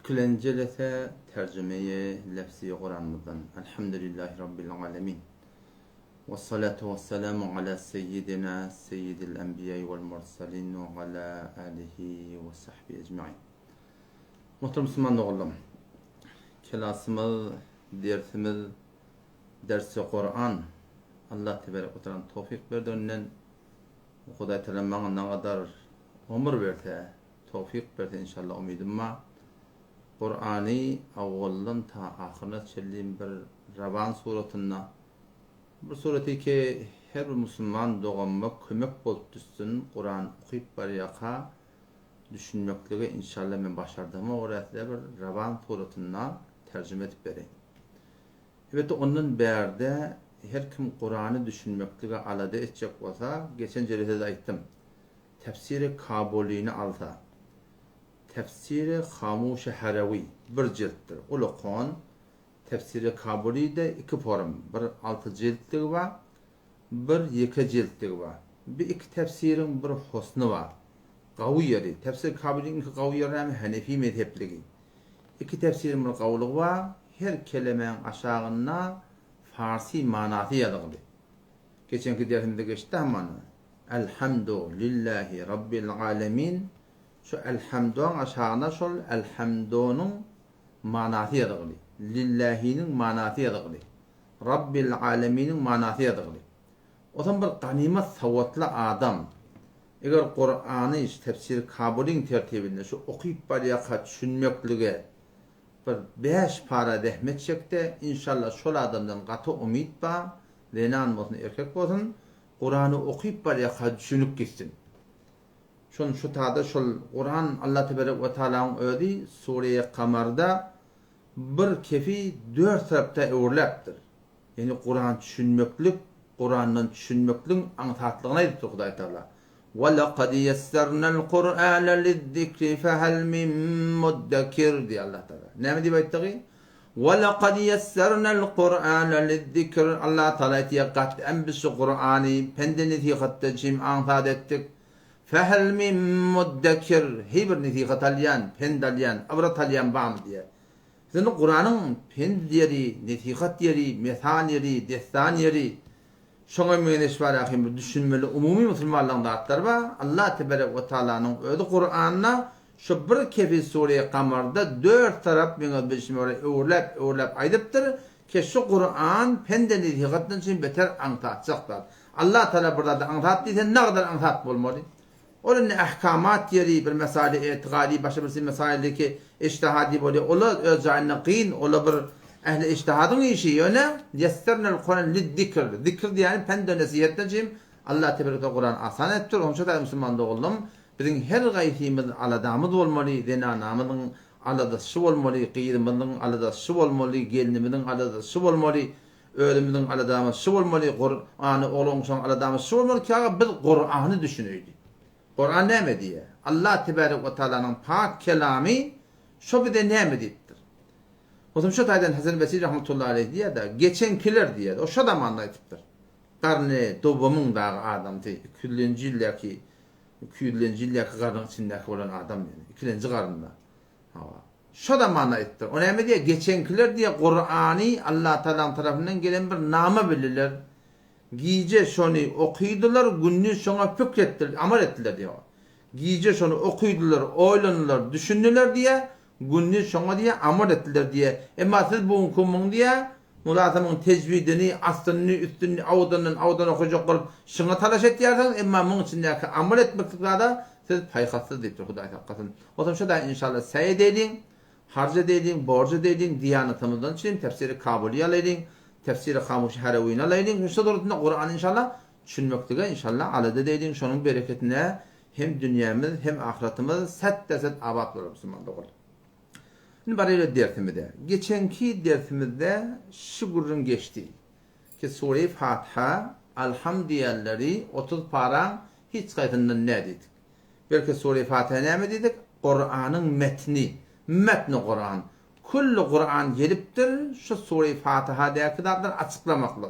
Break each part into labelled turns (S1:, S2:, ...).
S1: Tükelencelete tercümeye lefzi Kur'an'dan. Elhamdülillahi Rabbil alemin. Ve salatu ve selamu ala seyyidina seyyidil enbiya'i vel mursalin ve ala alihi ve sahbihi ecma'in. Muhterem Müslüman oğlum, kelasımız, dersimiz, dersi Kur'an. Allah tebarek ve teala tevfik verdi önden. Huday Teala bana ne kadar ömür verdi, tevfik verdi inşallah umidim var. Kur'an'ı avvaldan ta ahirine çelliğin bir Raban suratına bir sureti ki her Müslüman doğanma kömek bolup düşsün Kur'an okuyup bariyaka düşünmekliği inşallah ben başardığıma oraya bir Raban suratına tercüme edip vereyim. Evet onun berde her kim Kur'an'ı düşünmekliği alade edecek olsa geçen ceride de ayttim. Tefsiri Kabuli'ni alta. Tefsiri Hamuş-i Haravi bir cilttir. Ulukon Tefsiri Kabuli'de iki form. Bir 6 ciltlik var, bir 2 ciltlik var. Bir iki tefsirin bir husnu var. Qavi yeri. Tefsir Kabuli'nin iki qavi yeri hem Hanefi mezhepligi. İki tefsirin bir qavluğu var. Her kelimenin aşağına Farsi manası yazılı. Geçenki dersimde geçti ama Elhamdülillahi Rabbil alemin. Şu elhamdü'nün aşağına şol elhamdü'nün manası yazılı. Lillahi'nin manası yazılı. Rabbil aleminin manası yazılı. O zaman bir ganimet savatlı adam eğer Kur'an'ı tefsir Kabul'ün tertibinde şu okuyup bariyaka düşünmekliğe bir 5 para dehmet çekti. İnşallah şol adamdan katı umit var. Lenan olsun erkek olsun. Kur'an'ı okuyup bariyaka düşünüp gitsin. Şu tada şol Kur'an Allah tebarek ve Teala'nın ödü Sure-i Kamar'da bir kefi 4 tarafta öğürleptir. Yani Kur'an düşünmeklik, Kur'an'ın düşünmekliğin anlatatlığına ediptir Huday Teala. وَلَقَدْ يَسَّرْنَا الْقُرْآنَ لِلذِّكْرِ فَهَلْ مِنْ مُدَّكِرِ diye Allah Teala. Ne mi diye bayıttı? وَلَقَدْ يَسَّرْنَا الْقُرْآنَ لِلذِّكْرِ Allah Teala etiye kat'en biz Kur'an'ı pendeni hatta cim antat ettik. فَهَلْ مِنْ مُدَّكِرِ Hiber netiqat alyan, pendalyan, avrat alyan bağım diye. Şimdi Kur'an'ın pend yeri, netiqat yeri, methal yeri, destan yeri, şoňa meňeş bar ahim düşünmeli umumi Müslümanlaryň zatlar bar. Allah tebarek ve Teala'nın öýdi Kur'an'na şu bir kefi Sure-i Kamar'da 4 tarap meňe beşime öwrläp aýdypdyr ki şu Kur'an pende netiqatdan çyn beter antatjaklar. Allah Teala burada da antat diýse ne kadar antat bolmaly? Onun ahkamat yeri bir mesele etiqadi başka bir mesele ki ijtihadi böyle ola özayna qin ola bir ehli ijtihadın işi yöne yesternel Kur'an lidzikr zikr yani pende nasihatten cim Allah tebarek ve Kur'an asan ettir. Onun için Müslüman oğlum bizim her gaytimiz aladamız olmalı, denanamızın aladışı olmalı, qiyrimizin aladışı olmalı, gelinimizin aladışı olmalı, ölümümüzün aladamışı olmalı, Kur'an'ı olunşan aladamışı olmalı ki biz Kur'an'ı düşünüydük. Kur'an ne mi diye? Allah tebarek ve Teala'nın pak kelamı şu bir de ne mi diyettir? O zaman şu taydan Hasan Basri rahmetullahi aleyh diye de geçenkiler diye de o şu da anlayıptır. Karne doğumun dağı adam diye küllüncilleki karnın içindeki olan adam yani. İkilenci karnında. Şu da anlayıptır. O ne mi diye? Geçenkiler diye Kur'an'ı Allah Teala'nın tarafından gelen bir nama bilirler. Giyce şonu okuydular, günlüğü şuna fikrettiler, amel ettiler diyor. Giyce şonu okuydular, oylanırlar, düşündüler diye, günlüğü şuna diye amel ettiler diye. Ama siz bu hukumun diye, mulatamın tecvidini, aslını, üstünü, avdanı okuyacak olup, şuna talaş ettiyerseniz, ama bunun içindeki amel etmeklikle siz paykatsız deyiptir Huday hakikaten. O zaman şu da inşallah sayed edin, harc edin, borcu edin, diyanetimizden için tefsiri Kabuli'ye edin. Tefsiri Hamuş-i Haravi'ni alayın. Şu doğrultusunda Kur'an inşallah düşünmekliğe inşallah alade deydin. Şunun bereketine hem dünyamız hem ahiretimiz set abad olur Müslüman doğru. Şimdi bari dersimizde. Geçenki dersimizde şu gurrun geçti. Ki Sure-i Fatiha elhamdülilleri 30 para hiç kayıtından ne dedik? Belki Sure-i Fatiha ne mi dedik? Kur'an'ın metni Kur'an. Kullu Kur'an geliptir şu Sure-i Fatiha'daki kitaplar açıklamakla.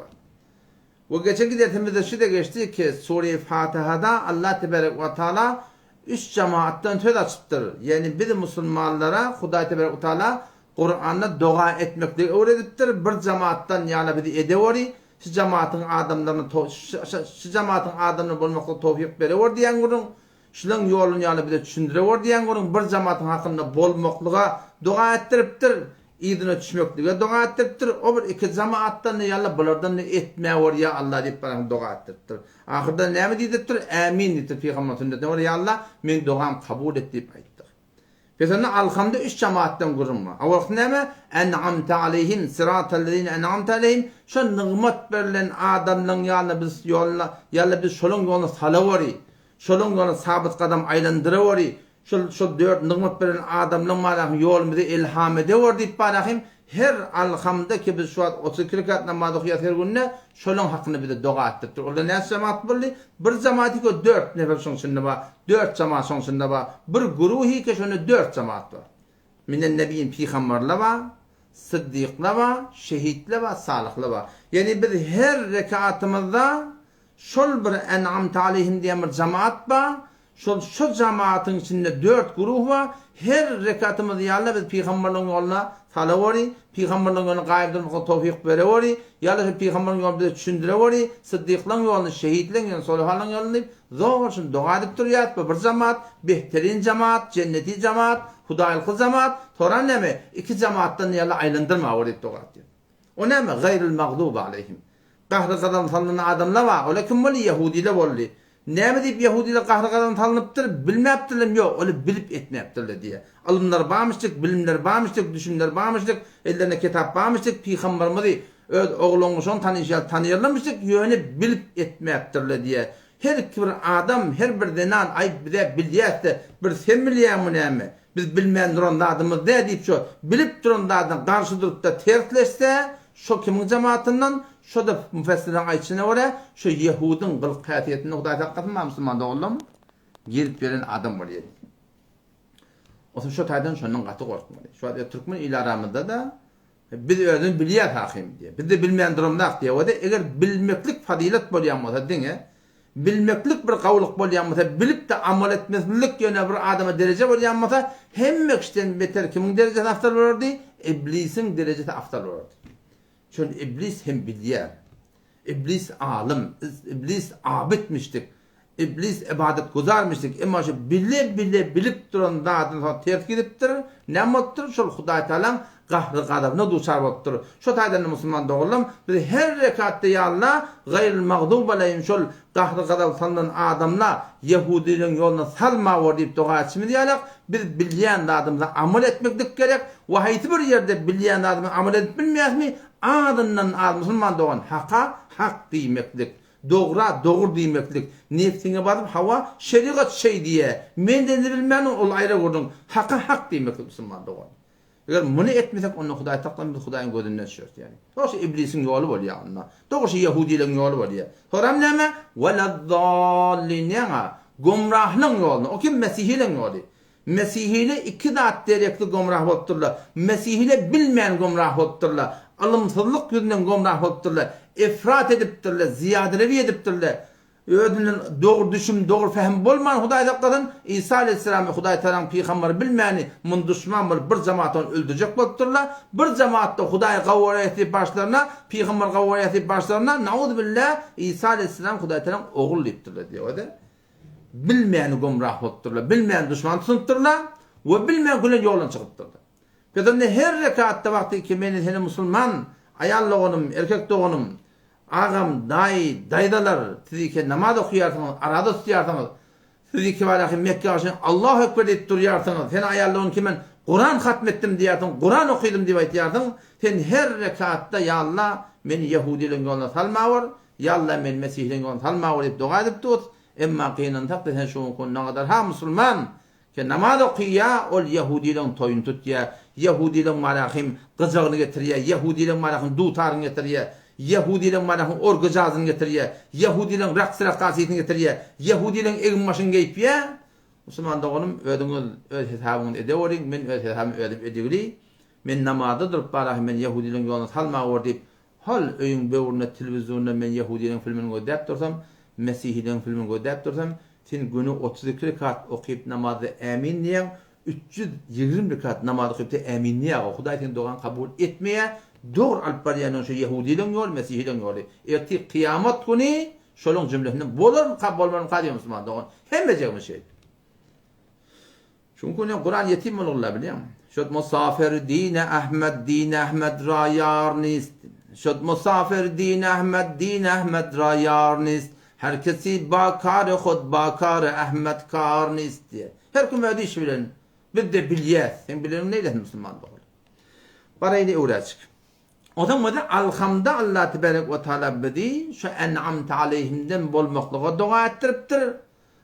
S1: Bu geçenki dersimizde şu da geçti ki Sure-i Fatiha'da Allah tebarek ve Teala üç cemaattan söz açıptır. Yani bir Müslümanlara Hudaý Tebaraka Taala Kur'an'da dua etmekle öğretiptir. Bir cemaattan yana bir edewori. Şu cemaatin adamlarına bolmakla tawfik berewor diýen gurun. Şulan ýolun yana bir de düşündirewor diýen gurun. Bir cemaatin hakynda bolmaklyga dua ettiripdir. İdine düşmeklige dua ettiripdir. O bir iki cemaattan yana bulardan etmäwor ya Allah diýip baran dua ettiripdir. Ahirde näme diýipdir? Amin diýipdir Peygamber sünnetine. Ya Allah men duam kabul et diýip aýtdy. Mesela alhamda üç cemaattan gurunma. Awaq näme? En'amte aleyhim sıratallezine en'amte aleyhim. Şu nimet berilen adamlaryň ýalyna biz ýoluna, ýaly biz şolun ýoluna salawary. Şolun ýoluna sabit gadam aýlandyrywary. Şu dört nimet berilen adamlaryň manahy ýolumyzy ilham edewär diýip barahim. Her alhamda ki biz şu 32 rekat namaz okuyat her günne şolun hakkında bir de dua ettirdir. Orada ne cemaat bolly? Bir cemaati ki 4 nefer soňsunda ba, 4 cemaat soňsunda ba, bir guruhi ki şonu 4 cemaat var. Minen nebiyyin peygamberler ba, sıddıklar ba, şehitler ba, salihler ba. Yani biz her rekatımızda şol bir en'amte aleyhim diýen bir cemaat ba, şu cemaatin içinde 4 guruh var. Her rekatımızda ýaly biz peygamberlerin ýoluna salawary, peygamberlerin ýoluna gaýybdan tawfik berewary, ýaly peygamberlerin ýoluna bize düşündirewary, sıddıklaryň ýoluna, şehitlerin ýoluna, solihlaryň ýoluna zor şun dua edip durýar. Bir cemaat, behterin cemaat, cenneti cemaat, hudaýylyk cemaat, toran näme? İki cemaatdan ýaly aýlandyrma diýip dua etdi. O näme? Gayrul magdubi aleyhim. Gahry gadan salynan adamlar bar, ola kim boli? Yahudiler boldy. Näme diýip Yahudiler gahry gadan salynıpdyr? Bilmäpdirler, ýok, ola bilip etmäpdirler diýe. Alımlar barmışdyk, bilimler barmışdyk, düşünler barmışdyk, ellerine kitap barmışdyk, peygamberimizi öz ogluny şon tanýarlamışdyk, ýöne bilip etmäpdirler diýe. Her bir adam, her bir denan aýp bide bilýärdi, bir sen bilýärmi näme? Biz bilmän duran adamız diýip şo bilip duran adam garşy durup da tertleşse, şo kimin cemaatinden şo da müfessirler aýtşyna görä, şo Yahudyň gylqatyetini Hudaý taqqatma Müslüman oğlum, gelip beren adam bar ýedi. Osa şo taýdan şondan gaty gorkmady. Şu Türkmen il aramyzda da biz özüň bilýär hakim diýe. Biz de bilmän durumda diýe. O da eger bilmeklik fadilat bolýan bolsa diňe, bilmeklik bir gawlyk bolýan bolsa, bilip de amal etmezlik ýöne bir adama derece bolýan bolsa, hemme kişiden beter kimiň derejesi aftal bolurdy? Iblisiň derejesi aftal bolurdy. Şol iblis hem bilýär. İblis alim, iblis abidmişdik. İblis ibadet guzarmışdyk. Emma şu bilip duran zatdan terk edipdir. Nämetdir? Şol Hudaý Taala gahry gadabyna duçar bolupdyr. Şo taýdan Müslüman dogullum, biz her rekatda ýalla gayril magdub aleyhim şol gahry gadab salan adamlar Yahudilerin ýoluna salmawar diýip dua etmeli ýalak. Biz bilýän adamda amal etmekdik gerek. Wa haýsy bir ýerde bilýän adam amal edip bilmeýärmi? Adından Müslüman dogan hak diýmeklik. Doğru diýmeklik. Nefsine baryp hawa şeriat şey diýe. Men de bilmän ol aýra gurdum. Hak diýmeklik Müslüman dogan. Eger muny etmesek onu Hudaý taqqan biz Hudaýyň gözünden şört yani. Toşy iblisiň ýoly bolýar onda. Toşy Yahudilerin ýoly bolýar. Soram näme? Waladdallin gumrahlyň ýoly. O kim Mesihiliň ýoly. Mesihile iki zat derekli gumrah bolupdurlar. Mesihile bilmeýän gumrah bolupdurlar. Alımsızlyk ýüzünden gumrah bolupdurlar. Ifrat edipdirler, ziyadelevi edipdirler. Ödünden doğru düşüm, doğru fehim bolman Hudaý taqqadan İsa aleyhisselam Hudaý Taala peygamber bilmäni mun düşman bir cemaatyn öldürjek bolupdurlar. Bir cemaatda Hudaý gawaraýaty başlaryna, peygamber gawaraýaty başlaryna naud billah İsa aleyhisselam Hudaý Taala ogul diýipdirler diýýärdi. Bilmeýän gumrah bolupdurlar, bilmeýän düşman tutunupdurlar we bilmeýän gülen ýoldan çykypdurlar. Pedende her rekatda wagty ki men hene musulman ayal oğlum, erkek oğlum, ağam, daydalar, sizike namaz okuyarsınız, arada tutuyarsınız, sizike valahi Mekke aşın Allahu Ekber deyip duruyarsınız, sen ayallığın kimen Kur'an hatmettim diyarsın, Kur'an okuydum diye aytiyarsın, sen her rekatta ya Allah, beni Yahudilerin yoluna salmawar, ya Allah, beni Mesihlerin yoluna salmawar deyip dua edip tut, emma kıyının takdir sen şunu kunna kadar, ha Müslüman, ki namaz okuya, ol Yahudilerin toyunu tut ya, Yahudilerin malahim gıcağını getiriyor, Yahudilerin malahim dutarını getiriyor, Yahudilerin malahim orgıcazını getiriyor, Yahudilerin raqs kasiyetini getiriyor, Yahudilerin egin başını geyip ya, Müslüman doğunum, ödünün öz hesabını edevorin, men öz hesabını ödüp edegili, men namazda durup malahim men Yahudilerin yoluna salmawar deyip, hal öyün böwrüne, televizyonuna men Yahudilerin filmini gödäp dursam, Mesihlerin filmini gödäp dursam, Sen günü 32 rekat okuyup namazı emin diyen 320 rekat namaz okuyup da emin diyen Huday sen doğan kabul etmeye doğru alpariyanın şu Yahudi'nin yolu, Mesih'in yolu. Erti kıyamet günü şolun cümlesinden bolur mu kabul olmanın kadir Müslüman doğan. Hem becek bir şey. Çünkü Kur'an yetim olurlar biliyor musun? Şöyle musafir dine Ahmed rayar nist. Şöyle musafir dine Ahmed rayar nist. Herkesi bakar khud bakar Ahmed kar nist diye. Her kim öyle iş bilen. Bir de bilyet. Sen bilen neydi Müslüman doğru. Parayla uğraşık. O zaman da alhamda Allah tebarek ve teala bedi şu en'amte aleyhimden bol mutlaka dua ettiriptir.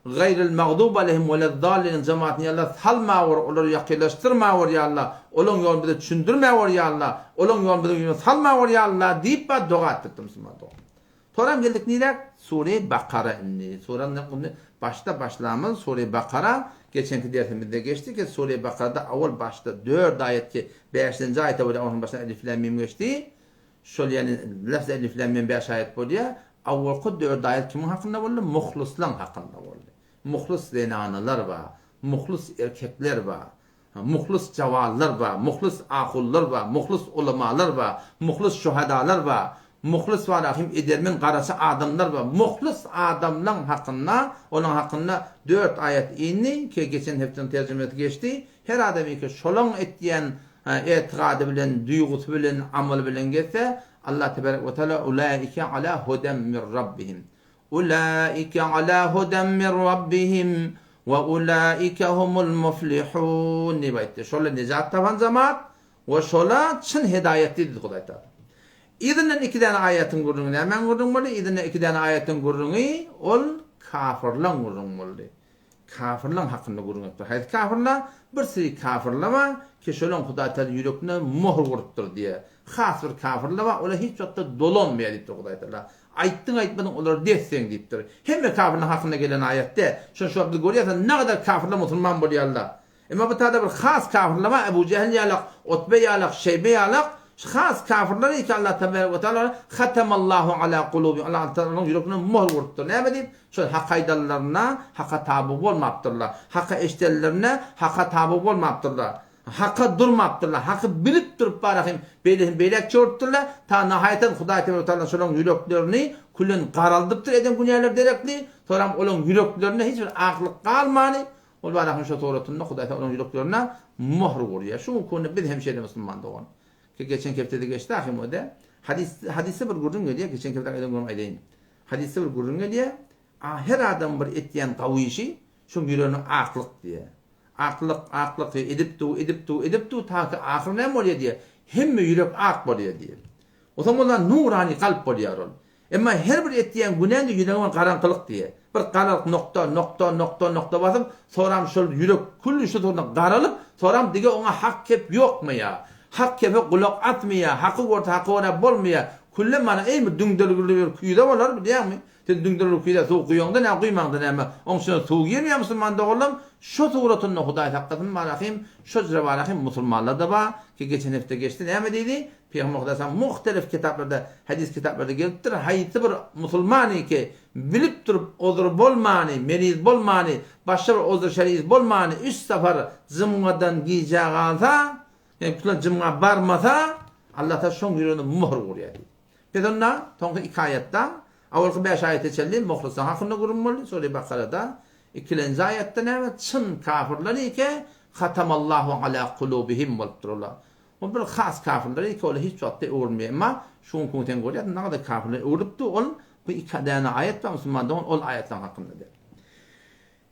S1: Gayril mağdub aleyhim ve lezzalin cemaatini ya Allah salma var, onları yaklaştırma var ya Allah. Onun yolunu bize düşündürme var ya Allah. Onun yolunu bize salma var ya Allah deyip ben dua ettirdim Müslüman doğru. Sonra geldik neyler? Sure-i Bakara indi. Surenin başlamız Sure-i Bakara. Geçenki dersimizde geçti ki Sure-i Bakara'da avval başta 4 ayet ki 5. ayette böyle onun başına elif lam mim geçti. Şöyle yani lafz elif lam mim 5 ayet böyle. Avval 4 ayet kimin hakkında oldu? Muhlislan hakkında oldu. Muhlis zenanalar var. Muhlis erkekler var. Muhlis cavallar var. Muhlis ahullar var. Muhlis ulemalar var. Muhlis şuhadalar var. Muhlis var rahim edermin qarası adamlar var. Muhlis adamların hakkında, onun hakkında 4 ayet indi ki geçen haftanın tercümesi geçti. Her adam ki şolon etdiyen etiqadı bilen, duygusu bilen, amal bilen geçse Allah tebarek ve teala ulaike ala huden min rabbihim. Ulaike ala huden min rabbihim ve ulaike humul muflihun. Nibayette şola necat taban zaman ve şola çın hidayetli dedi Huday Teala. İdinen 2 tane ayetin gurrunu hemen gurrun boldy. İdinen 2 tane ayetin gurrunu ol kafirlan gurrun boldy. Kafirlan hakkında gurrun etdi. Hayır kafirlar bir sürü kafirlama ki şolon Huday Teala yürekine mohr vurupdur diye. Has bir kafirlama ola hiç vaxtda dolanmaya deyipdir Huday Teala. Aytdın aytmadın olar dersen deyipdir. Hem kafirlan hakkında gelen ayette şu abdü görüyorsan ne kadar kafirlar Müslüman bolýarlar. Ama bu taada bir has kafirlama Ebu Cehil yalaq, Utbe yalaq, Şeybe yalaq Khas kafirler ki Allah tebarek ve teala hatamallahu ala kulubi Allah Teala'nın yürekine mohr vurupdur. Ne diyeyim? Şöyle hak aydalarına haka tabi olmaptırlar. Haka eştellerine haka tabi olmaptırlar. Haka durmaptırlar. Haka bilip durup barahim beylek çortturlar. Ta nahayetten Huday Teala şolon yüreklerini kullen qaraldıptır eden günlerler derekli. Sonra onun yüreklerine hiçbir aklık kalmani. Ol barahim şu toratında Huday Teala'nın yüreklerine mohr vuruyor. Şu konu biz hemşehri Müslüman doğan. Geçen keftede geçti ahim o da. Hadise bir gurrun geliyor. Geçen keftede aydan gurrun aylayın. Hadise bir gurrun geliyor. Her adam bir etdiyen qavi işi şu yüreğine aklık diye. Aklık edip tu ta ki ahir ne bolýar diye. Hemme yürek ak bolýar diye. O zaman nurani kalp bolýar ol. Ama her bir etdiyen günende yüreğine qaranqylyk diye. Bir qaranqylyk nokta basıp soram şol yürek kullu şu toruna qaralyp soram dige ona hak kep ýokmy ya. Hak kefe kulak atmaya, hakkı orta hakkı ona bolmaya, kulle mana ey mi düngdürgülü kuyuda bolar biliyor musun? Sen düngdürgülü kuyuda soğuk kuyuğunda ne kuyumanda ne mi? Onun için soğuk yemiyor Müslüman da oğlum. Şu suratında Huday hakkatın barahim, şu zira barahim Müslümanlar da var ki geçen hafta geçti ne mi dedi? Peygamber Muhtasan muhtelif kitaplarda, hadis kitaplarda geliptir. Hayti bir Müslümani ki bilip durup odur bolmani, meriz bolmani, başka bir odur şeriz bolmani, 3 sefer zımgadan giyeceği alsa yani bütün cımğa barmasa Allah ta şoň yüreğine mohr vurýar. Pedonna toňky 2 ayetde awalky 5 ayete çelli muhlislan hakkında gurulmaly. Sure Bakara'da 2-nji ayetde näme çyn kafirler ike hatamallahu ala kulubihim bolupdurlar. O bir has kafirler ike ola hiç wagtda öwürmeýär. Ama şoň kunten görýär näde kafirler öwüripdi ol bu 2 tane ayet var Müslümandan ol ayetler hakkında.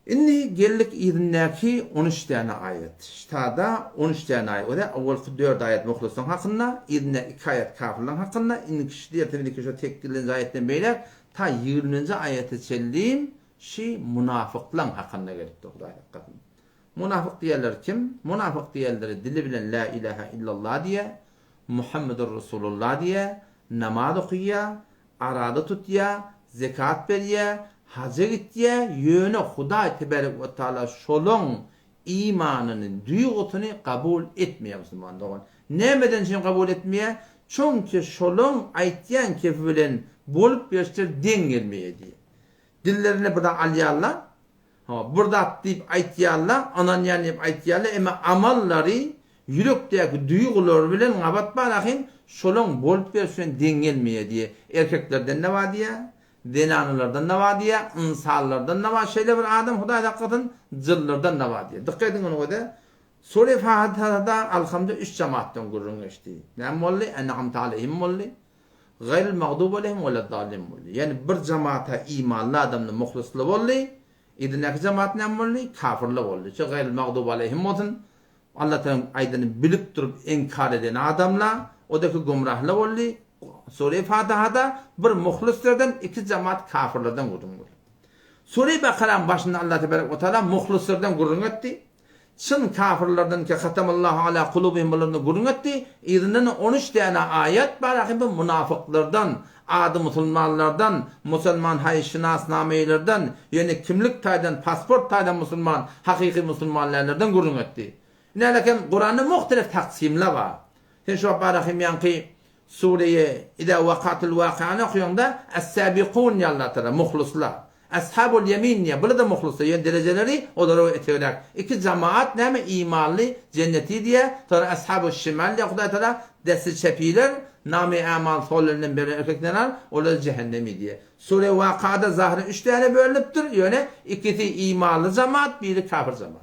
S1: Inni gellik idindeki 13 tane ayet. Ştada 13 tane ayet. O da awalki 4 ayet muhlislan hakkında, idinde 2 ayet kafirlan hakkında, inni kişiler temindeki şu tek dilin ayetten beyler ta 20. ayete çeldiğim münafıklan hakkında gelipdi Huday hakkında. Münafık diyenler kim? Münafık diyenleri dili bilen la ilahe illallah diye, Muhammedur Resulullah diye, namaz okuya, arada tutya, zekat veriye, hacca gittiye yöne Huday tebarek ve teala şolon imanının duygusunu kabul etmeye Müslüman doğan. Nemeden için kabul etmeye? Çünkü şolon aytyan kefi bilen bolup göster den gelmeye diye. Dillerini buradan alýarlar. burada deyip aytýarlar, anan ýanyp aytýarlar, emma amallary yürekdäki duýgular bilen gabat barahyň şolaň bolup berşen deňgelmeýe diýe. Erkeklerden ne var diýe? Denanylardan ne var diýe? Insanlardan ne var? Şeýle bir adam Hudaý hakykatyn jyllardan ne var diýe. Dikkat ediň onu göde. Sure Fatiha'da alhamdülillah 3 cemaatden gurrun geçti. Ne bolly? En'amte aleyhim bolly. Gayril mağdub aleyhim ve leddallin bolly. Yani bir cemaata imanlı adamly muhlisly bolly. İdinek cemaat ne bolly? Kafirli bolly. Şu gayril mağdub aleyhim bolsun. Allah Teala aýdyny bilip durup inkar eden adamlar odaki gumrahly bolly. Sure Fatiha'da bir muhlislerden 2 cemaat kafirlerden gurrun bolly. Sure Bakara'nın başında Allah Teala muhlislerden gurrun etdi. Çın kafirlerden ki hatamallahu ala kulubihim bolanyny gurrun etdi. İzinden 13 tane ayet bar bu münafıklardan, ady musulmanlardan, musulman hayşinas nameýlerden, yani kimlik taýdan, pasport taýdan musulman, hakyky musulmanlardan gurrun etdi. Nälekin Kur'an'da muhtelif taksimler var. Sen şu barahim yanki Suriye ida vaqatul waqi'ani okuýanda es-sabiqun ýallatara muhlislar. Ashabul yemin ya burada muhlislar yani dereceleri olara eteler. 2 cemaat näme imanly cenneti diye sonra ashabul şimal diye Hudaý Teala desi çepiler nami amal sollerinden beri erkekler olar cehennemi diye. Sure Vakada zahiri 3 tane bölünüpdür. Yani 2'si imanlı cemaat, biri kafir cemaat.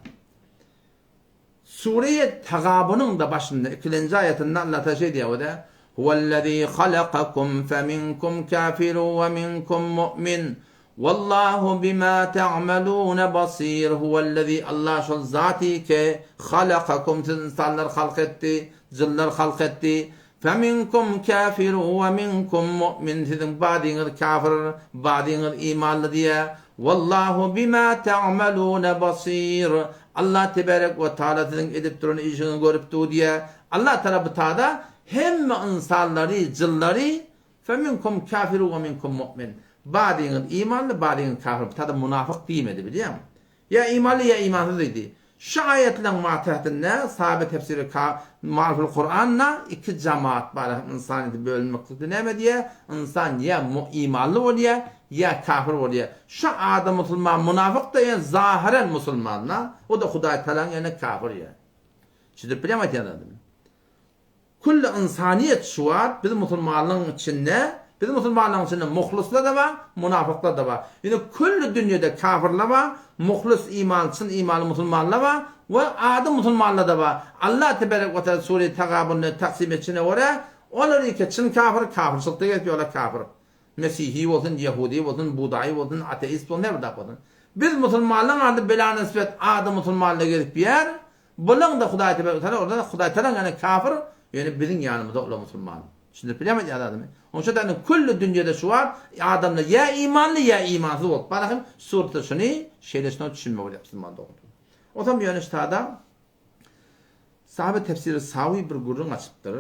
S1: Sure Tagabunun da başında 2. ayetinde Allah Teala diyor o da huvellezî halakakum feminkum kafirun ve minkum mu'min. Wallahu bima ta'malun basir. Huvellezî Allah şol zati ki halakakum insanlar halk etti, cinler halk etti. Feminkum kafirun ve minkum mu'min. Sizin badiniz kafir, badiniz imanlı diye. Wallahu bima ta'malun basir. Allah tebarek ve taala sizin edip duran işini görüp diye. Allah tarafı hem insanları, cinleri feminkum kafirun ve minkum mu'min. Badiniz imanlı, badiniz kafir. Tada münafık diýmedi biliyor musun? Ya imanlı ya imansız idi. Şu ayetlerin matahətində sahabe tefsiri mariful Kur'an'la 2 cemaat var insaniyeti bölünmektedir. Ne diye? İnsan ya imanlı oluyor ya kafir oluyor. Şu adam musulman münafık da yani zahiren musulmanla o da Hudaý Teala'nın yani kafir ya. Şimdi bilemet yanladım. Kullu insaniyet şu var bizim musulmanlığın içinde bizim musulmanlığın içinde muhlisler de var, münafıklar da var. Yani kullu dünyada kafirler var, muhlis imansın imanlı musulmanlar var ve adi musulmanlar da var. Allah tebarek ve teala Sure Tagabun'u taksim etçine göre onlar ki çın kafir sıkta getiriyorlar kafir. Mesihi olsun, Yahudi olsun, Budai olsun, ateist olsun, ne kadar olsun. Biz musulmanlığın adı bela nispet adi musulmanlığa gelip bir yer, bunun da Hudaý tebarek ve teala orada Hudaý Teala yani kafir, yani bizim yanımızda olan musulman. Şimdi bilemedi adamı. Onun için de kullu dünyada şu var, adamlar ya imanlı ya imansız olup. Bakın surette şunu şeyleşine düşünme yapsın bana doğru. O zaman yönüştada sahabe tefsiri savi bir gurrun açıptır.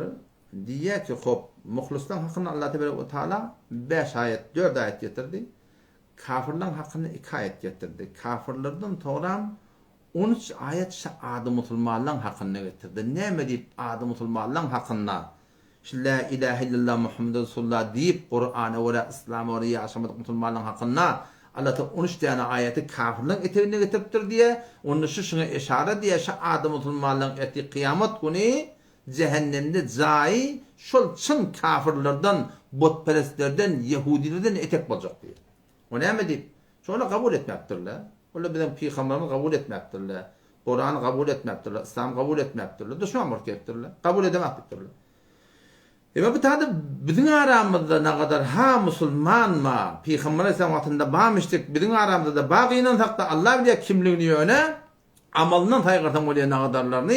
S1: Diye ki hop muhlistan hakkında Allah Teala 5 ayet 4 ayet getirdi. Kafirlerin hakkında 2 ayet getirdi. Kafirlerden toplam 13 ayet adı musulmanların hakkında getirdi. Ne mi deyip adı musulmanların hakkında? La ilahe illallah Muhammed Resulullah deyip Kur'an'a ve İslam'a ve yaşamadık musulmanların hakkında Allah Teala 13 tane ayeti kafirlerin eteğine getiriptir diye onun şuna işaret diye şu adı musulmanların eti kıyamet günü cehennemde zayi şol çın kafirlerden, botperestlerden, Yahudilerden etek olacak diye. O ne mi deyip? Şunu kabul etmektirler. Öyle bizim peygamberimiz kabul etmektirler. Kur'an'ı kabul etmektirler. İslam kabul etmektirler. Düşman mürkettirler. Kabul edemektirler. Bu tadı bizim aramızda ne kadar ha musulman ma Peygamber Aleyhisselam'ın bağmıştık bizim aramızda da bağıyla takta Allah bilir kimliğini yöne amalından taygırtan oluyor ne kadarlarını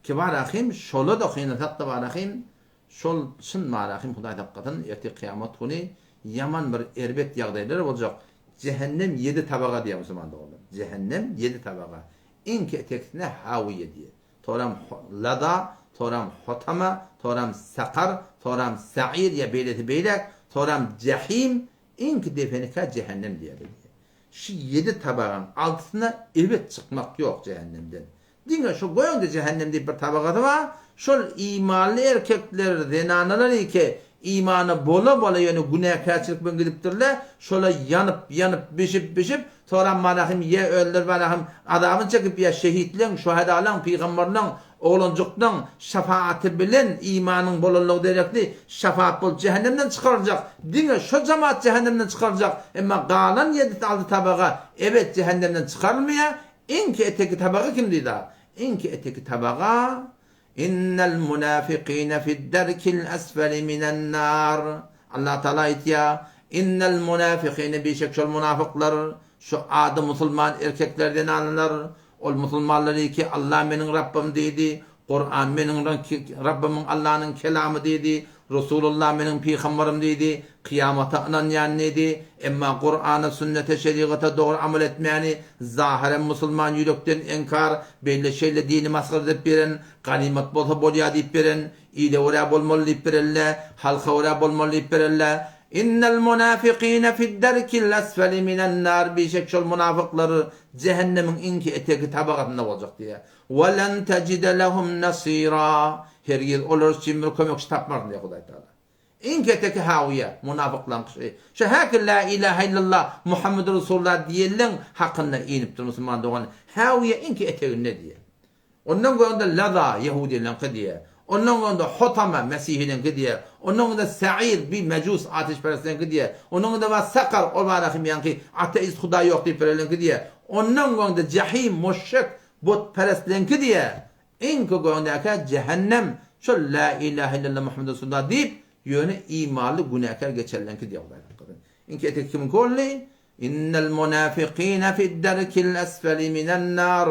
S1: ki var ahim şolu da xeyna takta var ahim şol çın var ahim Hudaý Teala'nın erti kıyamet günü yaman bir erbet yağdaylar olacak. Cehennem 7 tabağa diye Müslümanda olur. Cehennem 7 tabağa. İnki etekine haviye diye. Toram lada, toram hotama, toram sakar, toram sa'ir ya beyleti beylek, toram cehim, inki defenika cehennem diye. Şu 7 tabağın altına evet çıkmak yok cehennemden. Dinle şu koyun da cehennem diye bir tabağı var. Şu imanlı erkekler, zenanalar ki İmanı bola yani günahkarçılık ben gidipdirler. Şöyle yanıp bişip sonra malahim ye öldür malahim adamı çekip ya şehitlerin, şuhadaların, peygamberlerin, oğluncukların şefaati bilen imanın bolanlığı derekli şefaat bol cehennemden çıkaracak. Dine şu cemaat cehennemden çıkaracak. Ama kalan 7 6 tabağa evet cehennemden çıkarılmıyor. İnki eteki tabağa kimdi daha? İnki eteki tabağa İnnel munafiqine fid derkil esfeli minen nar. Allah Teala itiya. İnnel munafiqine bir şol münafıklar şu adı Müslüman erkeklerden alınır. O Müslümanları ki Allah benim Rabbim dedi. Kur'an benim Rabbimin Allah'ın kelamı dedi. Resulullah benim peygamberim dedi. Kıyamata inanan dedi. Ama Kur'an'a, sünnete, şeriata doğru amel etmeyeni zahiren Müslüman yürekten inkar, belli şeyle dini maskar edip veren, ganimet bolsa bolya deyip veren, iyile oraya bolmalı deyip verenler, halka oraya bolmalı deyip verenler. İnnel munafiqine fid derkil esfeli minen nar. Bir şey şol münafıkları cehennemin inki eteki tabakatında olacak diye. Ve len tecide lehum nasira. Her yıl olur için bir kömekçi tapmaz diye Huday Teala. İnki eteki haviye münafıklan kişi. Şu hakir la ilahe illallah Muhammed Resulullah diyelim hakkında inip durur Müslüman doğan. Haviye inki eteki ne diye. Ondan sonra Lada Yahudilerin diye. Ondan sonra Hotama Mesih'in diye. Ondan sonra Sa'ir bir mecus ateşperestlerin diye. Ondan sonra var Sakar o varahim yani ateist Huda yok diye. Ondan sonra Cahim müşrik butperestlerin diye. İnki sonra cehennem şu la ilahe illallah Muhammed Resulullah deyip yöne imanlı günahkar geçerlen ki diye. İnki etek kimin kolli? İnnel munafiqine fid derkil esfeli minen nar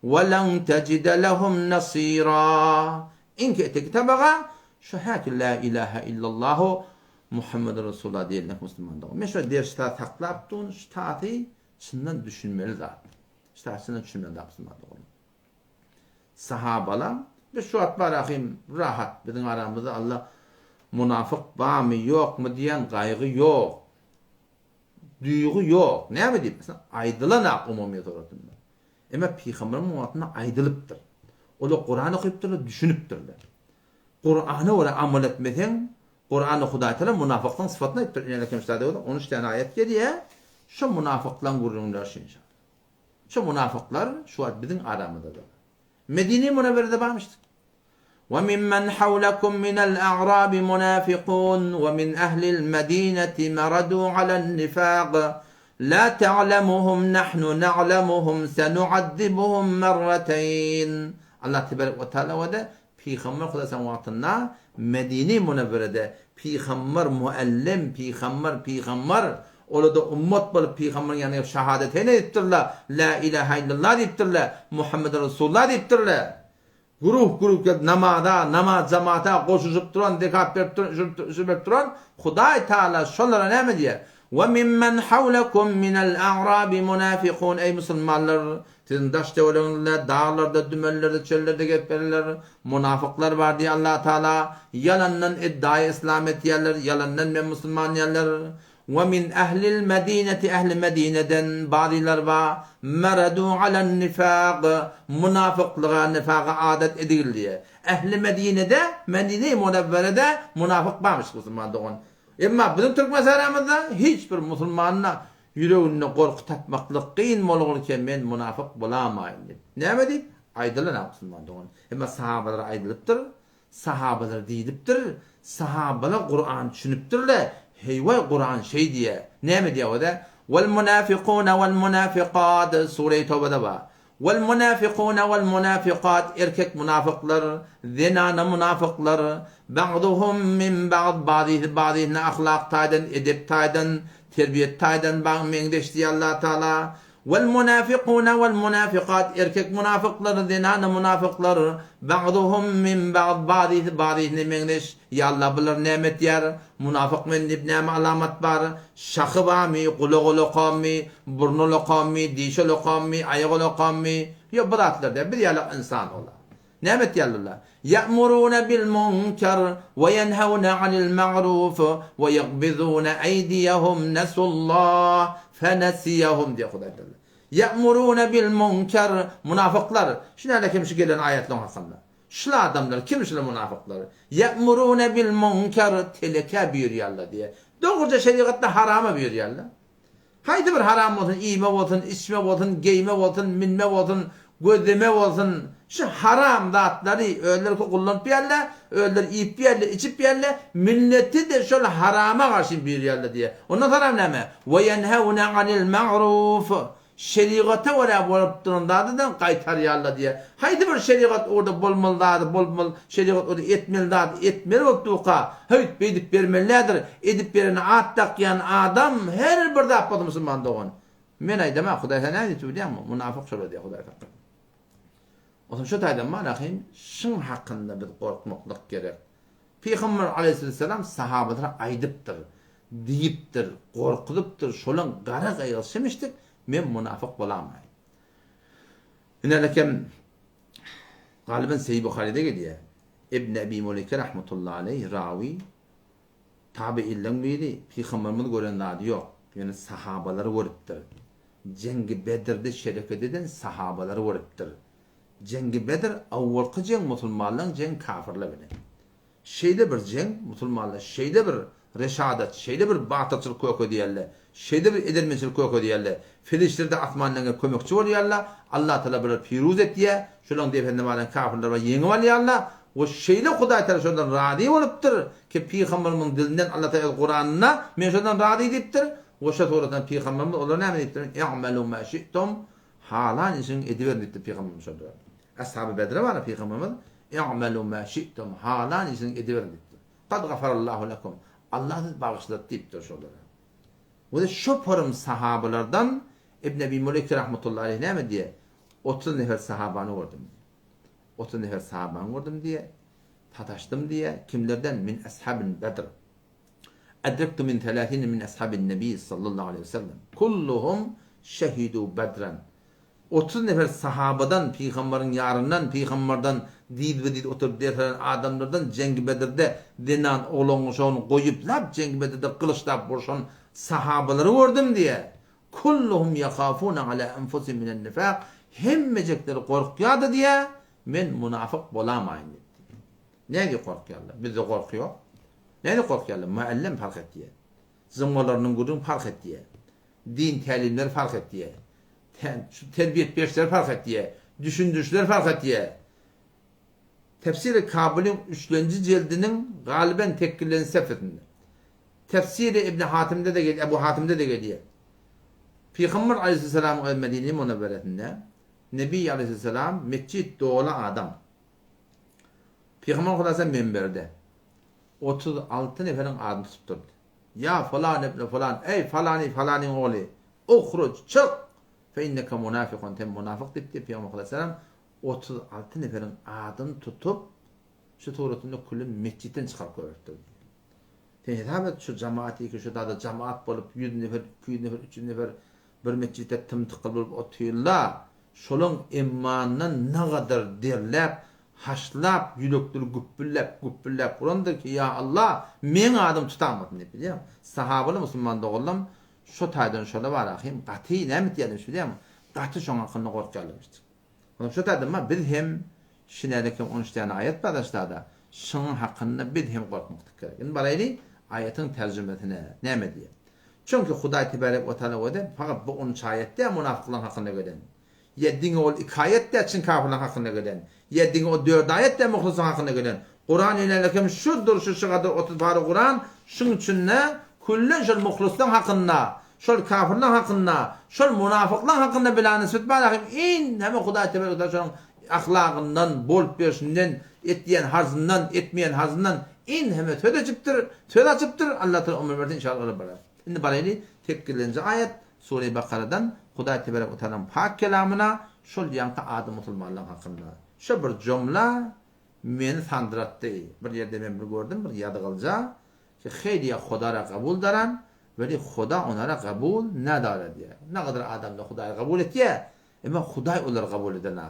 S1: ve len tecide lehum nasira. İnki etek tabağa şu hakir la ilahe illallahu Muhammed Resulullah diyelim Müslüman doğum. Meşhur diğer şitat taklaptun şitatı şundan düşünmeli zaten. Şitatından düşünmeli zaten Müslüman doğum. Sahabalar bir şu at barakım rahat bizim aramızda Allah münafık var mı yok mu diyen kaygı yok. Duygu yok. Ne mi diyeyim? Mesela aydılan umumiyet orasında. Ama Peygamber'in muhatına aydılıptır. O da Kur'an okuyuptırlar, düşünüptürler. Kur'an'a oraya amel etmeden Kur'an'ı Huday Teala münafıktan sıfatına ettir. İnelekim işte 13 tane ayet geliyor. Şu münafıklan gururunlar şimdi. Şu münafıklar şu an bizim aramızdadır. Medine-i Münevvere'de varmıştır. وَمِمَّنْ حَوْلَكُمْ مِنَ الْأَعْرَابِ مُنَافِقُونَ وَمِنْ أَهْلِ الْمَدِينَةِ مَرَدُوا عَلَى النِّفَاقِ لَا تَعْلَمُهُمْ نَحْنُ نَعْلَمُهُمْ سَنُعَذِّبُهُمْ مَرَّتَيْنِ. Allah Tebarek ve Teala ve Peygamber Kudüs'ün vaktinde Medine-i Münevvere'de Peygamber muallim, Peygamber orada ummat bulup Peygamber yani şehadetine ettirler. La ilahe illallah deyiptirler. Muhammed Resulullah deyiptirler. Grup namaz cemaata koşuşup duran, dekap verip duran Huday Teala şonlara ne mi diyor? وَمِمَّنْ حَوْلَكُمْ مِنَ الْأَعْرَابِ مُنَافِقُونَ. Ey Müslümanlar, sizin daş devlelerinde, dağlarda, dümellerde, çöllerde geperiler, münafıklar var diye Allah Teala yalandan iddiayı İslamet yerler, yalandan ben Müslüman yerler. وَمِنْ أَهْلِ الْمَد۪ينَةِ Ehli Medine'den bazılar var. مَرَدُوا عَلَى النِّفَاقِ Münafıklığa, nifaka adet edildi. Ehli Medine'de, Medine-i Münevvere'de münafık varmış Müslüman doğun. Ama bizim Türk meselemizde hiçbir Müslümanla yüreğini korku tapmaklık kıyın olurken ben münafık bulamayım. Ne mi deyip? Aydılan Müslüman doğun. Ama sahabeler aydılıptır. Sahabeler deyiliptir. Sahabeler Kur'an düşünüptürler. Heyvay Kur'an şey diye. Ne mi diye o da? وَالْمُنَافِقُونَ وَالْمُنَافِقَاتِ Sure-i Tevbe'de var. وَالْمُنَافِقُونَ وَالْمُنَافِقَاتِ Erkek münafıklar, zinana münafıklar, ba'duhum min ba'd bazıhine ahlak taydan, edep taydan, terbiyet taydan bağ mendeşti Allah Teala. وَالْمُنَافِقُونَ وَالْمُنَافِقَاتِ Erkek münafıklar, zinana münafıklar, ba'duhum min ba'd bazıhine mendeş. Ya Allah bilir nimet yer. Münafık mendip neme alamat var. Şakı var mı? Kulu lokam mı? Burnu lokam mı? Dişi lokam mı? Ayağı lokam mı? Yok bıraktılar da bir yalık insan ola. Nimet yerler. يَأْمُرُونَ بِالْمُنْكَرِ وَيَنْهَوْنَ عَنِ الْمَعْرُوفِ وَيَقْبِضُونَ أَيْدِيَهُمْ نَسُوا اللّٰهِ فَنَسِيَهُمْ diye Huday Teala. يَأْمُرُونَ بِالْمُنْكَرِ Münafıklar. Şimdi hele kimse gelen ayetler hakkında. Şular adamlar kim şular münafıklar? Ye'murune bil munkar teleke buyuruyorlar diye. Doğruca şeriatta harama buyuruyorlar. Haydi bir haram olsun, iyime olsun, içme olsun, giyme olsun, minme olsun, gözleme olsun. Şu haram zatları öyle kullanıp yerler, öyle yiyip yerler, içip yerler, milleti de şöyle harama karşı buyuruyorlar diye. Ondan haram ne mi? Ve yenhevne anil ma'ruf. Şeriata oraya bolup durumlardan kaytarıyorlar diye. Haydi bir şeriat orada bolmalı, şeriat orada etmeli olduqa. Hayt bedip vermelidir. Edip verene at takyan adam her bir yapmadı Müslüman doğun. Men aydama Hudaý sana ne diyor mu? Münafık şöyle diyor Hudaý Teala. O zaman şu taýdan manahym şun hakkında bir korkmaklık gerek. Peygamber aleyhisselam sahabalara aydıptır, deyiptir, korkulypdyr. Şolun gara gaýgysymyşdyk. Men münafık bolamay. İnelekem galiben Sahih Buhari'de geliyor. İbn Abi Muleyke rahmetullahi aleyh ravi tabi'illen biri Peygamberimiz görenler yok. Yani sahabaları görüptür. Cengi Bedir'de şereket eden sahabaları görüptür. Cengi Bedir awwalky jeng musulmanlaryň jeng kafirler bilen. Şeyde bir jeng musulmanlar, şeyde bir reşadat, şeyde bir batılçylyk kökü diýerler. Şeyde bir edilmeçilik kökü diýerler. Filişlerde atmanlarga kömekçi bolýarlar. Allah Teala bir piruz etdiýär. Şolaň defende bolan kafirler ýeňip alýarlar. O şeyle Hudaý Teala şondan rady bolupdyr ki Peýgamberimiň dilinden Allah Teala Kur'anyna men şondan rady edipdir. O şo toradan Peýgamberimiz olar näme diýipdir? "İ'malu ma şi'tum." Halan işin ediber diýipdir Peýgamberimiz şonda. Ashab-ı Bedre var Peýgamberimiz "İ'malu ma şi'tum." Halan işin ediber diýipdir. "Qad gafarallahu lekum." Allah bağışladı diýipdir şolara. Bu da şu porum sahabalardan İbn Abi Muleyke rahmetullahi aleyh näme diýe? 30 nefer sahabany gördüm. 30 nefer sahabany gördüm diye, tataşdım diye. Kimlerden? Min ashabin Bedr. Edrektu min 30 min ashabin Nebi sallallahu aleyhi ve sellem. Kulluhum şehidu Bedren. 30 nefer sahabadan, Peygamberin yarından, Peygamberden did oturup deren adamlardan Cengi Bedir'de denan olonuşon koyup lap Cengi Bedir'de kılıçlap vuruşan sahabaları gördüm diye. Kulluhum yakhafuna ala enfusihim minen nifaq. Hemmecekleri korkuyordu diye men münafık bolamayın dedi. Neydi korkuyorlar? Biz de korkuyor. Neydi korkuyorlar? Muallim fark etdiye. Zımmalarının gudun fark etdiye. Din talimleri fark etdiye. Terbiyet beşleri fark etdiye. Düşündürüşler fark etdiye. Tefsir-i Kabil'in 3. cildinin galiben tekkillerini sefretinde. Tefsir-i İbn Hatim'de de geliyor, Ebu Hatim'de de geliyor. Peygamber aleyhisselam'ın Medine-i Münevvere'sinde Nebi aleyhisselam mescid doğulu adam. Peygamber Aleyhisselam minberde 36 neferin adını tutturdu. Ya falan ibn falan, ey falani oğlu, uhruc, çık. Fe inneke munafikun, tem münafık dedi Peygamber Aleyhisselam 36 neferin adını tutup şu tuğratında kullun mescidden çıkarıp koyurdu. Tabi şu cemaati ki şu da cemaat bolup 100 nefer, 200 nefer, 300 nefer bir mescidde tımtıkıl bolup otuyorlar. Şolun imanını ne kadar derlep, haşlap, yülektür güppüllep, burandır ki ya Allah, men adım tutamadım ne biliyor musun? Sahabalı Müslüman doğulam, şu taydan şöyle var ahim, katı ne mi diyelim biliyor musun? Katı şoň hakkında korkalmıştır. Şu taydan biz hem, şinelekim 13 tane ayet paylaşlarda, şoň hakkında biz hem korkmaktık gerek. Yani barayli ayetin tercümetine ne mi diye? Çünkü Hudaý Teala ve Teala fakat bu 13 ayette münafıkların hakkında gelen. 7 ol 2 ayette için kafirler hakkında gelen. 7 o 4 ayette muhlisler hakkında gelen. Kur'an ilerlekem şudur şu kadar 30 var Kur'an. Şunun için ne? Kullen şol muhlisler hakkında, şol kafirler hakkında, şol münafıklar hakkında bilen sütbalakim in hem Hudaý Teala şol ahlakından, bol berişinden, etdiyen harzından, etmeyen harzından in hem töde açıptır. Allah Teala ömür verdi inşallah olur bara. Şimdi barayli tekkilinci ayet Sure-i Bakara'dan Hudaý Teala'nın pak kelamına şol yankı adı musulmanlar hakkında. Şu bir cümle meni sandırattı. Bir yerde men bir gördüm, bir yadı kılca ki xeyliye Hudara kabul daran ve Huda onlara kabul ne dara diye. Ne kadar adam da Huda'yı kabul etiye ama Hudaý onları kabul edene.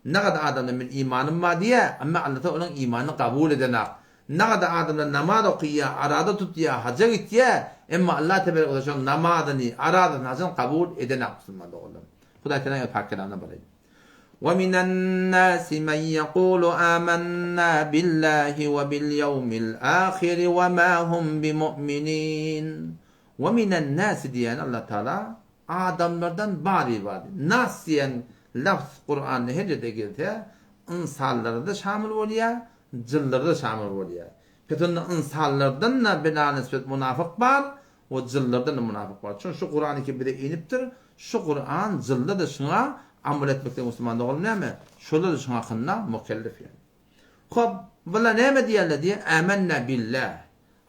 S1: Ne kadar adam da men imanım var diye ama Allah onun imanını kabul edene. Ne kadar adamlar namaz okuyor, arada tutuyor, hacca gidiyor. Ama Allah Teala onun namazını, aradını, hacını kabul edene Müslüman doğulam. Hudaý Teala pak kelamına baraydı. وَمِنَ النَّاسِ مَنْ يَقُولُ آمَنَّا بِاللّٰهِ وَبِالْيَوْمِ الْآخِرِ وَمَا هُمْ بِمُؤْمِنِينَ وَمِنَ النَّاسِ diyen Allah Teala adamlardan bari var. Nas diyen lafz Kur'an'da hecede geldi. İnsanları da şamil oluyor, cılları da şamil oluyor. Bütün insanlardan da bina nispet münafık var, o cıllardan da münafık var. Çünkü şu Kur'an-ı Kerim'de iniptir, şu Kur'an cıllı da şuna amel etmekte Müslüman da olmuyor mu? Şöyle de şuna kınna mükellef yani. Hop, bula ne diyorlar diye? Âmennâ billah.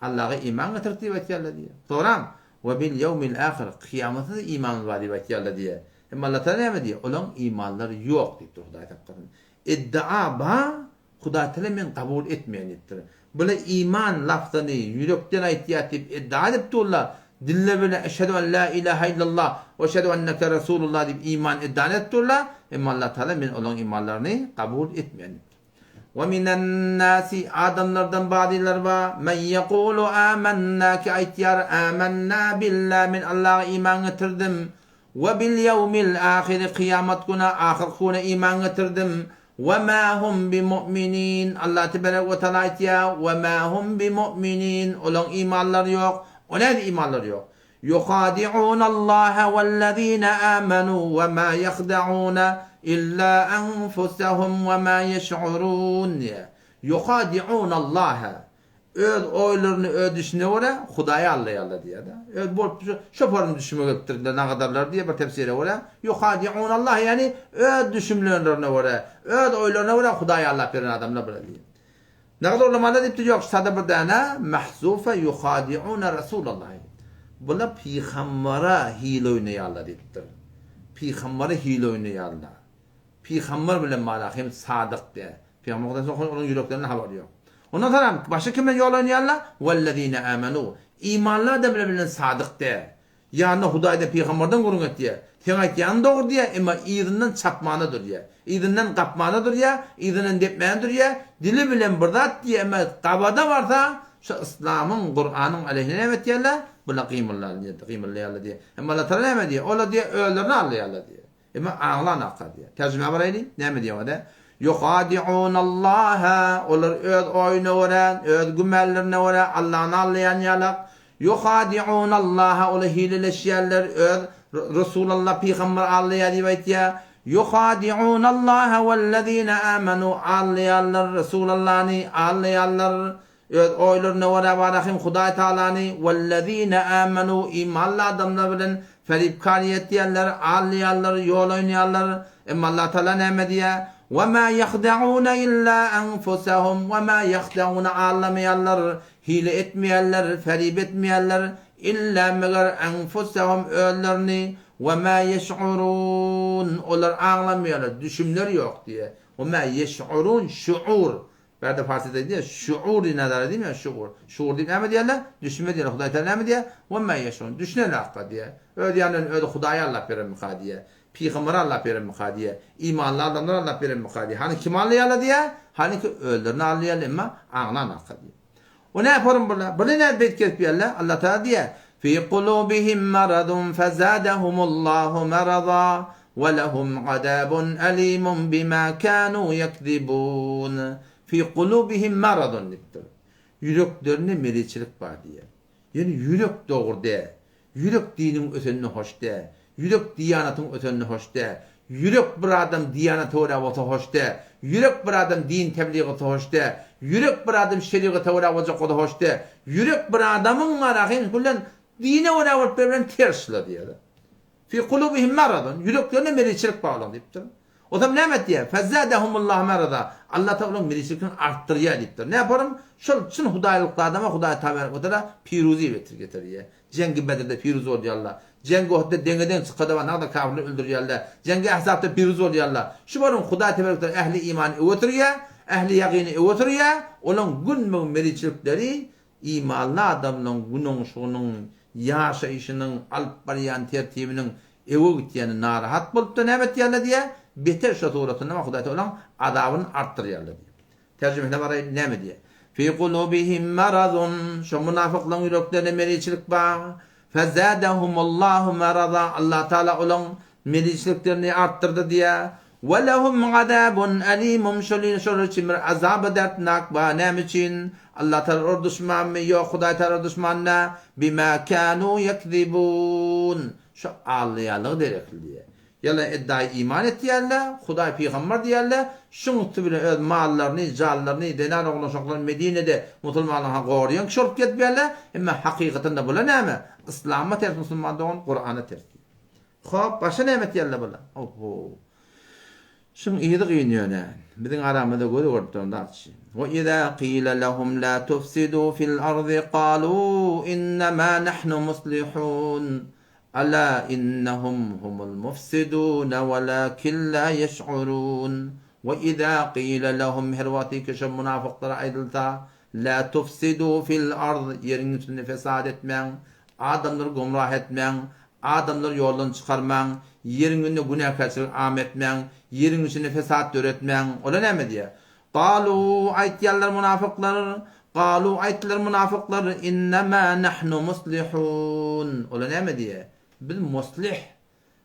S1: Allah'a iman getirdi ve diyorlar diye. Doğru mu? Ve bil yevmil ahir. Kıyamete de iman var diye diyorlar diye. Ama Allah Teala ne diyor? Olan imanları yok diyor Huday Teala. İddia ba Huday Teala men kabul etmeyendir. Böyle iman lafzını yürekten aytiyat edip iddia edip durlar. Dille böyle eşhedü en la ilahe illallah ve eşhedü enneke Resulullah deyip iman iddia ettirler. Ama Allah Teala men olan imanlarını kabul etmeyendir. Ve minen nasi adamlardan bazıları var. Men yekulu amennâ ki aytiyar amennâ billah min Allah'a iman getirdim. Ve bil yevmil ahiri kıyamet günü ahir günü iman getirdim. Ve ma hum bi mu'minin. Allah Teala ve Teala aytiya ve ma hum bi mu'minin. Olan imanları yok. O ne imanları yok? يُخَادِعُونَ اللّٰهَ وَالَّذ۪ينَ آمَنُوا وَمَا يَخْدَعُونَ إِلَّا أَنفُسَهُمْ وَمَا يَشْعُرُونَ يُخَادِعُونَ اللّٰهَ Öz oylarını ödüşüne vura, Hudaya Allah diye de. Şoförün düşümü götürdüler ne kadarlar diye bir tefsire vura. يُخَادِعُونَ اللّٰهَ yani öz düşümlerine vura, öz oylarına vura, Hudaya Allah veren adamlar böyle diye. Ne kadar olamada deyip de yok. Sada bir tane mahzufe yuhadi'une Resulallah'ı. Buna Peygamber'e hile oynayarlar deyiptir. Peygamber'e hile oynayarlar. Peygamber bile malahim sadık diye. Peygamber'den sonra onun yüreklerine haber yok. Ondan sonra başka kimle yol oynayarlar? وَالَّذ۪ينَ آمَنُوا İmanlar da bile sadık diye. Yani Hudayda Peygamber'den korun et diye. Temek yan doğru diye ama iyirinden çapmanıdır diye. İyirinden kapmanıdır ya, iyirinden depmeyendir ya. Dili bilen bırdat diye ama kabada varsa şu İslam'ın, Kur'an'ın aleyhine evet diyorlar. Buna kıyımırlayarlar diye. Ama Allah Teala ne diye? Ola diye öğlerini allayarlar diye. Ama ağlan akka diye. Tercüme var ne diyor o da? يُخَادِعُونَ اللّٰهَ Onlar öz oyunu veren, öz gümellerine veren, Allah'ın allayan yalak. يُخَادِعُونَ اللّٰهَ Ola hileleşyerler, öz Resulullah Peygamber allayan diye ya. يُخَادِعُونَ اللّٰهَ وَالَّذ۪ينَ آمَنُوا Allayanlar, Resulullah'ını allayanlar, oylarına vara varahim Huday Teala'nı وَالَّذ۪ينَ آمَنُوا imanlı adamlar bilen feripkariyet diyenler, allayanlar, yol oynayanlar. Ama Allah Teala ne diye? وَمَا يَخْدَعُونَ إِلَّا أَنفُسَهُمْ وَمَا يَخْدَعُونَ Ağlamayanlar, hile etmeyenler, ferip etmeyenler, illa meğer enfusahum öllerini وَمَا يَشْعُرُونَ Onlar ağlamıyorlar, düşümleri yok diye. وَمَا يَشْعُرُونَ şuur. Berde Farsça'da diye şuur inadar değil mi? Şuur. Şuur değil mi diyorlar? Düşünme diyorlar. Huday Teala ne diye? وَمَا يَشْعُرُونَ Düşünen hakka diye. Öyle yani öyle Hudaya Allah verir mukadiye. Peygamber Allah verir mukadiye. İmanlı adamlar Allah verir mukadiye. Hani kim anlayalım diye? Hani ki öldürünü anlayalım ama ağlan hakka diye. O ne yaparım burada? Bunu ne betketmiyorlar? Allah Teala diye. في قلوبهم مرض فزادهم الله مرضا ولهم عذاب أليم بما كانوا يكذبون في قلوبهم مرض yüreklerine meriçilik var diye. Yani yürek doğru de. Yürek dinin ötenini hoş de. Yürek diyanatın ötenini hoş de. Yürek bir adam diyanata uğravata hoş de. Yürek bir adam din tebliğata hoş de. Yürek bir adam şeriata uğravata hoş de. Yürek bir adamın marahim kullan dine uğravata birbirine tersle diye. Fi kulubihim maradun. Yüreklerine meriçilik bağlan deyiptir. O zaman ne emet diye? Fezzâdehumullah marada. Allah Teala meriçilikini arttırıyor deyiptir. Ne yaparım? Şun hudaylıklı adama Huday Teala piruzi getiriyor. Cengi Bedir'de piruz oluyorlar. Cengi Uhud'da dengeden çıkada ne kadar kafirleri öldürüyorlar. Cengi Ahzab'da piruz oluyorlar. Şu varın Huday Teala ehli imanı ötürüyor. Ehli yakini ötürüyor. Olan gün meriçilikleri imanlı adamın günün şunun yaşayışının alp bariyan tertibinin evo gittiğini narahat bulup da ne diyorlar diye beter şaturatını ama Huday Teala adabını arttırıyorlar diye. Tercümede var ne diye? Fi kulubihim maradun şu münafıkların yüreklerine meriçilik var. Fezadahumullahu marada Allah Teala olan meriçiliklerini arttırdı diye. وَلَهُمْ عَذَابٌ أَلِيمٌ şol çimir azabı dertnak banem için Allah Teala düşman mı yok Huday Teala düşman ne bima kanu yekzibun şu ağlayalığı derekli diye. Yala iddia iman ettiyerler, Huday peygamber diyerler, şunu tübüle öz mallarını, callarını, denar oğlaşaklarını Medine'de Müslümanlığa qoruyan kişi olup getmeyerler, ama hakikatinde bula neyme? İslam'a ters Müslüman doğun, Kur'an'a ters. Hop, başa neymet diyerler bula. Oho. Şun iyidi qiyiniyor ne? Bizim aramızda gözü görüntüğünde atışı. وَإِذَا قِيلَ لَهُمْ لَا تُفْسِدُوا فِي الْأَرْضِ قَالُوا إِنَّمَا نَحْنُ مُصْلِحُونَ أَلَا إِنَّهُمْ هُمُ الْمُفْسِدُونَ وَلَكِنْ لَا يَشْعُرُونَ وَإِذَا قِيلَ لَهُمْ هِرْوَاتِي كَشَمْ münafıklara aydılta لَا تُفْسِدُوا فِي الْأَرْضِ yerin üstünde fesat etmeyin, adamları gumrah etmeyin, adamları yoldan çıkarman, yerin önünde günahkarçılık ametmen, yerin içinde fesat öğretmen, ola ne mi diye? Qalu aytiyallar münafıklar, qalu aytlar münafıklar, innema nahnu muslihun. Ola ne mi diye? Biz muslih,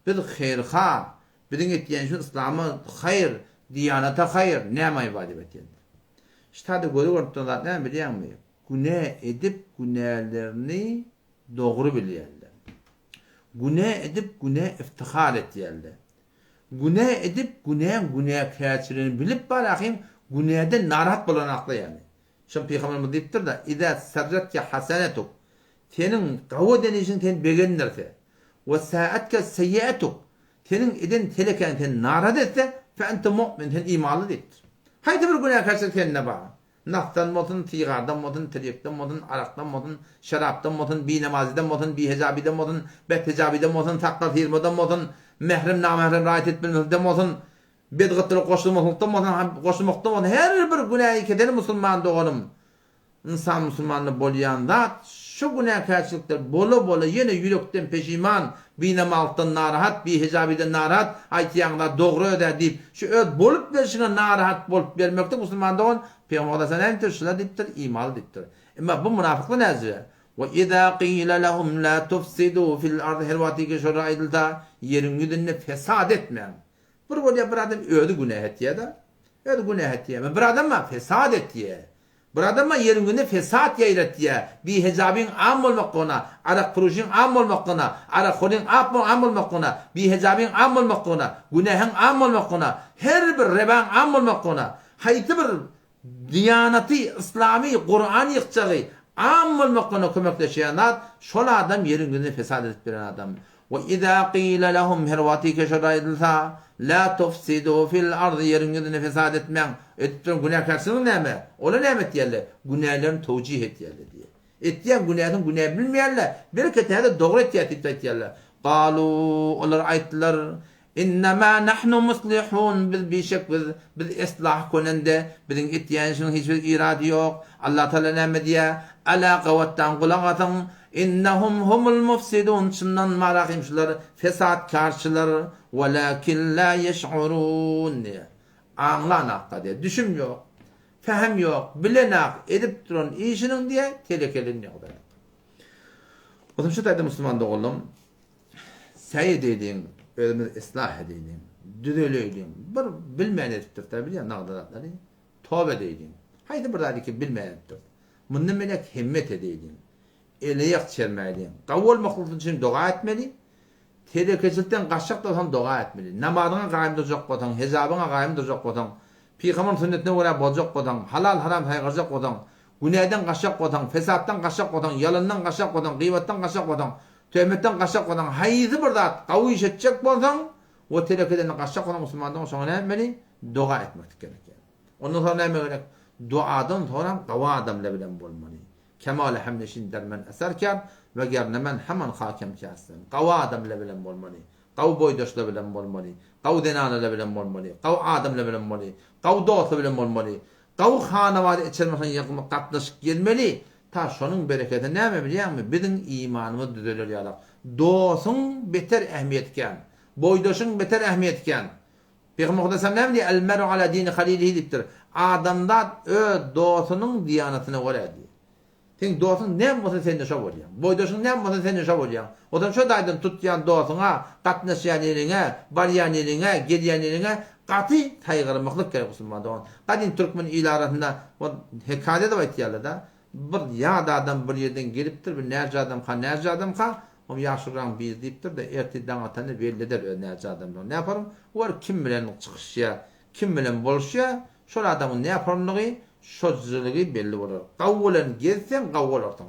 S1: biz khairha, bizim ettiyen şu İslam'ı hayır, diyanata hayır, ne mi ibadet ediyor? İşte hadi görüyorlar, ne biliyor musun? Günah edip günahlarını doğru biliyorlar. Günah edip günah iftihar ettiyerler. Günah edip günah kâçirini bilip barakayım, günahda narahat bulan aklı yani. Şimdi Peygamberimiz deyiptir da, İzâ serretke hasenetuk, senin qavu denişin ten beğenirse, ve sa'atke seyyiatuk, senin eden teleken ten narahat etse, fe ente mu'min, ten imanlı deyiptir. Haydi bir günah kâçirik kendine bağa. Naftan modun, tigardan modun, triyekten modun, araktan modun, şaraptan modun, bi namaziden modun, bi hecabiden modun, bet hecabiden modun, takla firmadan modun, mehrem namehrem rahat etmemizden modun, bedgıttırı koşulmaktan modun, her bir günahı kedeni Müslüman doğalım. İnsan Müslümanlı bolayan zat, şu günah karşılıklar bola yine yürekten peşiman, bi namazdan narahat, bi hecabiden narahat, aytiyanda doğru öder deyip, şu öd bolup verişine narahat bolup vermekte Müslüman doğan, Peygamber sana nemtir, şuna deyiptir, imal deyiptir. Ama bu münafıklı nezir. وَإِذَا قِيلَ لَهُمْ لَا تُفْسِدُوا فِي الْأَرْضِ Hervatiki şurada aydılda, yerin yüzünde fesad etmeyen. Bir adam ödü günah ettiye da, ödü günah ettiye. Bir adam mı fesad ettiye. Bir adam mı yerin yüzünde fesad yayrettiye. Bir hecabin am olmak ona, ara kuruşun am olmak ona, ara kulun am olmak ona, bir hecabin am olmak ona, günahın am olmak ona, her bir reban am olmak ona. Hayti bir diyanati, İslami, Kur'an yıkçağı, am olmakına kömekleşen adam, şol adam yerin yüzünde fesad edip bilen adam. وَإِذَا قِيلَ لَهُمْ hervatike şurada edilsa, la tufsidu fil ardı yerin yüzünde fesad etmen, ettiğin günah karşısının ne mi? Ola ne mi ettiyerler? Günahlarını tevcih ettiyerler diye. Ettiyen günahın günah bilmeyenler, bir ketede doğru ettiyerler. Qalu, onlar ayttılar, İnnemâ nahnu muslihun, biz bir şek biz ıslah konende, bizim ettiyenişinin hiçbir iradı yok. Allah Teala ne diye? Ala qavattan kulağatan, innahum humul mufsidun, şundan marakim şular, fesat karşılar, velakin la yeş'urun diye. Anlanak diye, düşüm yok, fehem yok, bilenak, edip durun işinin diye, telekelin yok. O zaman şu tayda Müslüman da oğlum, seyir dediğin, özümüz ıslah edelim, düzeleyelim. Bir bilmeyen ettir tabi ya nağdaratları. Tövbe edelim. Haydi burada ki bilmeyen ettir. Bundan melek himmet edelim. Eleyek çelmeyelim. Kavul mahlukun için dua etmeli. Telekeçilten kaçacak da dua etmeli. Namazına kaim duracak kodan, hesabına kaim duracak kodan, Peygamber sünnetine göre bozacak kodan, halal haram saygıracak kodan, günahdan kaçacak kodan, fesattan kaçacak kodan, yalandan kaçacak kodan, gıybetten kaçacak kodan, töhmetten kaçacak olan hayızı burada kavu iş edecek bolsan, o telekeden kaçacak olan Müslümandan sonra ne etmeli? Dua etmek gerek. Ondan sonra ne gerek? Duadan sonra kavu adamla bilen bolmalı. Kemal hamleşin dermen eserken ve gernemen hemen hakem kâsın. Kavu adamla bilen bolmalı. Kavu boydaşla bilen bolmalı. Kavu denanla bilen bolmalı. Kavu adamla bilen bolmalı. Kavu doğatla bilen bolmalı. Kavu hanavada içermesen yakımı katlaşık gelmeli. Ta şonun bereketi näme bilýärmi? Bizim imanymyz düzeler ýalak. Dosun beter ähmiýetken, boýdaşyň beter ähmiýetken. Peygamber sallallahu aleyhi ve sellem el meru ala dini halilihi dipdir. Adamda ö dosunyň diyanatyna göre di. Sen dosun näme bolsa sen de şo bolýan. Boýdaşyň näme bolsa sen de şo bolýan. Odan şo daýdan tutýan dosuňa, gatnaşýan ýerine, barýan ýerine, gelýän ýerine Qati taygırmaklık gerek Müslüman. Kadin Türkmen ilarasında o hekayede de var da bir yağda adam bir yerden geliptir, bir nerce adam ka, nerce adam ka, o yaşıran bir deyiptir de erteden atanı belli eder o nerce adamlar. Ne yaparım? Var kim bilen çıkışya, kim bilen bolşya, şol adamın ne yaparlığı, şozcılığı belli olur. Qavvulan gezsen qavvul ortan.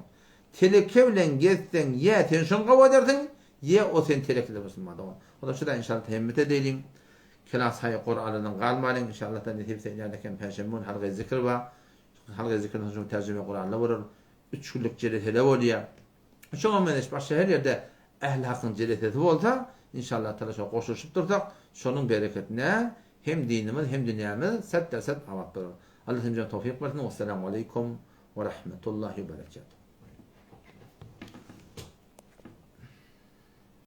S1: Teleke bilen gezsen ye tenşon qavva edersin, ye o sen telekle Müslüman. O da şurada inşallah hemmet edelim. Kelas hay Kur'an'dan qalmalın inşallah da netip seyrederken perşembe halqa zikr va halqa zikrdan sonra tercüme Kur'an'la vurur. 3 günlük ceretele oluyor. Şoňa meneş başga her yerde ähli hakyň cereteti bolsa inşallah taala şo goşuşup dursak şonuň bereketine hem dinimiz hem dünýämiz sat awat bolur. Allah hem tawfik bersin. Assalamu aleykum ve rahmetullahi ve berekatuhu.